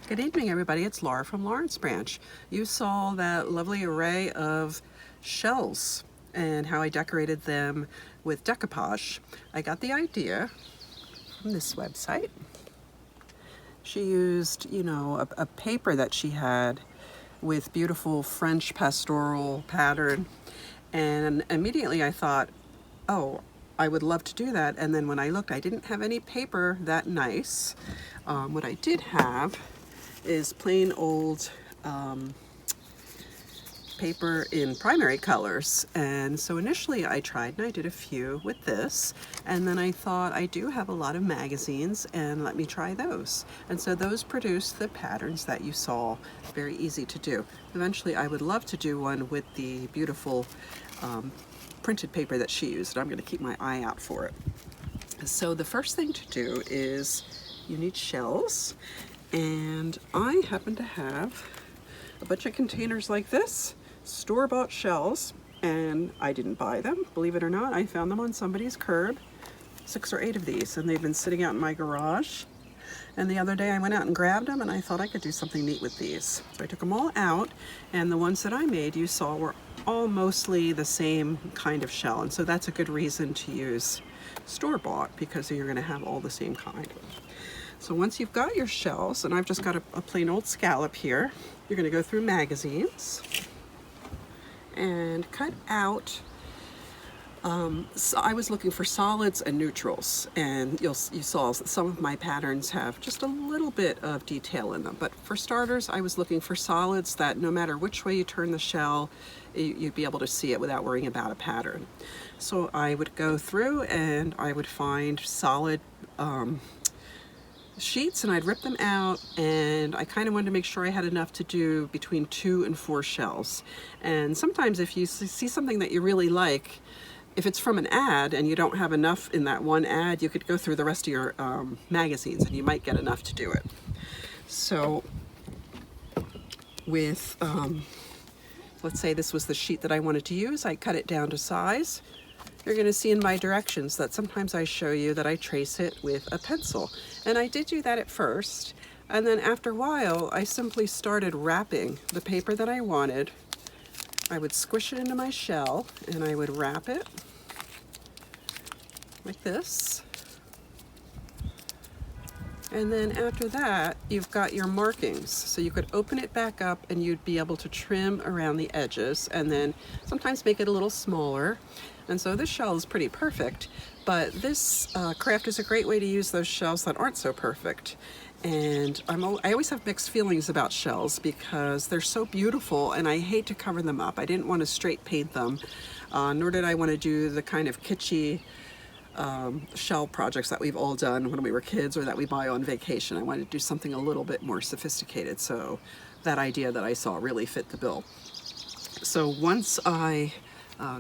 Good evening, everybody. It's Laura from Lawrence Branch. You saw that lovely array of shells and how I decorated them with decoupage. I got the idea from this website. She used, a paper that she had with beautiful French pastoral pattern, and immediately I thought, oh, I would love to do that. And then when I looked, I didn't have any paper that nice. What I did have is plain old paper in primary colors, and so initially I tried and I did a few with this, and then I thought I do have a lot of magazines and let me try those, and so those produced the patterns that you saw. Very easy to do. Eventually I would love to do one with the beautiful printed paper that she used. I'm going to keep my eye out for it. So the first thing to do is you need shells, and I happen to have a bunch of containers like this, store-bought shells, and I didn't buy them, believe it or not. I found them on somebody's curb, 6 or 8 of these, and they've been sitting out in my garage. And the other day I went out and grabbed them, and I thought I could do something neat with these. So I took them all out, and the ones that I made, you saw, were all mostly the same kind of shell, and so that's a good reason to use store-bought, because you're going to have all the same kind. So once you've got your shells, and I've just got a plain old scallop here, you're going to go through magazines and cut out, so I was looking for solids and neutrals, and you saw some of my patterns have just a little bit of detail in them, but for starters I was looking for solids that no matter which way you turn the shell, you'd be able to see it without worrying about a pattern. So I would go through and I would find solid sheets, and I'd rip them out, and I kind of wanted to make sure I had enough to do between 2 and 4 shells. And sometimes if you see something that you really like, if it's from an ad and you don't have enough in that one ad, you could go through the rest of your magazines and you might get enough to do it. So with, let's say this was the sheet that I wanted to use, I cut it down to size. You're going to see in my directions that sometimes I show you that I trace it with a pencil. And I did do that at first, and then after a while I simply started wrapping the paper that I wanted. I would squish it into my shell and I would wrap it like this. And then after that, you've got your markings. So you could open it back up and you'd be able to trim around the edges, and then sometimes make it a little smaller. And so this shell is pretty perfect, but this craft is a great way to use those shells that aren't so perfect. And I always have mixed feelings about shells because they're so beautiful and I hate to cover them up. I didn't want to straight paint them, nor did I want to do the kind of kitschy shell projects that we've all done when we were kids or that we buy on vacation. I wanted to do something a little bit more sophisticated, so that idea that I saw really fit the bill. So once I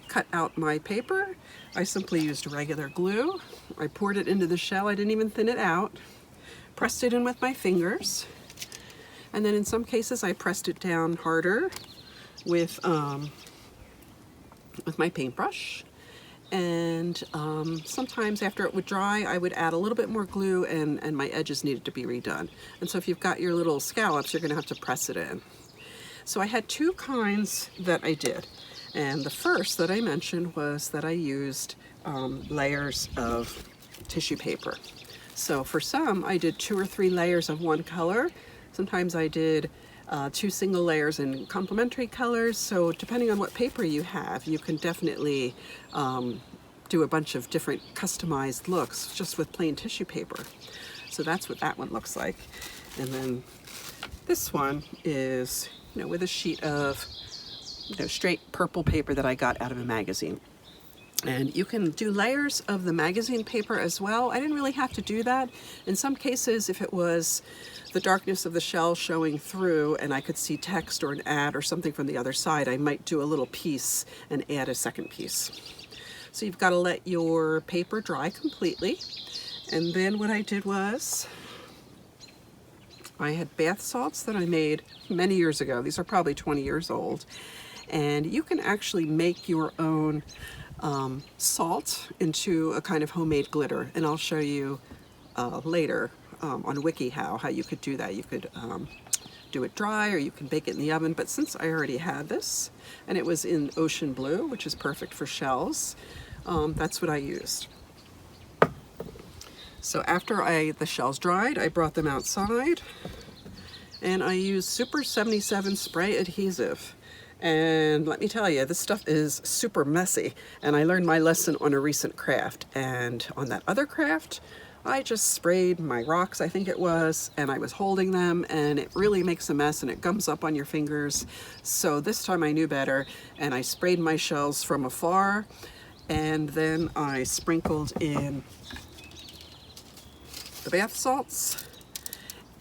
cut out my paper, I simply used regular glue. I poured it into the shell. I didn't even thin it out. Pressed it in with my fingers, and then in some cases I pressed it down harder with my paintbrush. And sometimes after it would dry, I would add a little bit more glue, and my edges needed to be redone. And so if you've got your little scallops, you're going to have to press it in. So I had 2 kinds that I did. And the first that I mentioned was that I used layers of tissue paper. So for some, I did 2 or 3 layers of one color. Sometimes I did 2 single layers in complementary colors. So depending on what paper you have, you can definitely do a bunch of different customized looks just with plain tissue paper. So that's what that one looks like. And then this one is, with a sheet of straight purple paper that I got out of a magazine. And you can do layers of the magazine paper as well. I didn't really have to do that. In some cases, if it was the darkness of the shell showing through and I could see text or an ad or something from the other side, I might do a little piece and add a second piece. So you've got to let your paper dry completely. And then what I did was, I had bath salts that I made many years ago. These are probably 20 years old. And you can actually make your own salt into a kind of homemade glitter, and I'll show you later on WikiHow how you could do that. You could do it dry or you can bake it in the oven, but since I already had this and it was in ocean blue, which is perfect for shells, that's what I used. So after the shells dried, I brought them outside and I used Super 77 spray adhesive. And let me tell you, this stuff is super messy, and I learned my lesson on a recent craft. And on that other craft, I just sprayed my rocks, I think it was, and I was holding them, and it really makes a mess and it gums up on your fingers. So this time I knew better, and I sprayed my shells from afar, and then I sprinkled in the bath salts.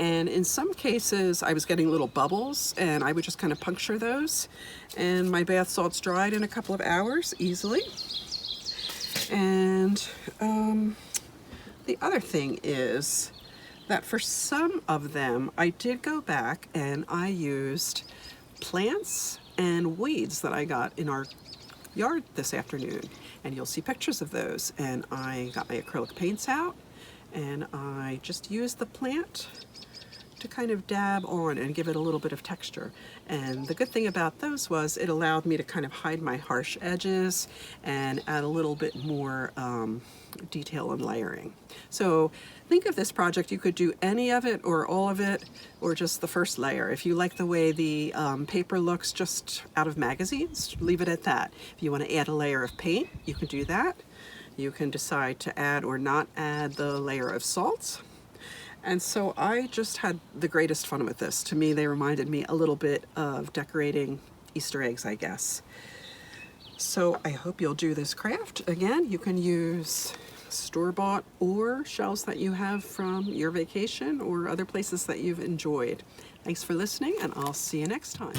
And in some cases I was getting little bubbles and I would just kind of puncture those, and my bath salts dried in a couple of hours easily. And the other thing is that for some of them I did go back and I used plants and weeds that I got in our yard this afternoon, and you'll see pictures of those. And I got my acrylic paints out and I just used the plant to kind of dab on and give it a little bit of texture. And the good thing about those was it allowed me to kind of hide my harsh edges and add a little bit more detail and layering. So think of this project, you could do any of it or all of it or just the first layer. If you like the way the paper looks just out of magazines, leave it at that. If you want to add a layer of paint, you can do that. You can decide to add or not add the layer of salts. And so I just had the greatest fun with this. To me, they reminded me a little bit of decorating Easter eggs, I guess. So I hope you'll do this craft. Again, you can use store-bought or shells that you have from your vacation or other places that you've enjoyed. Thanks for listening, and I'll see you next time.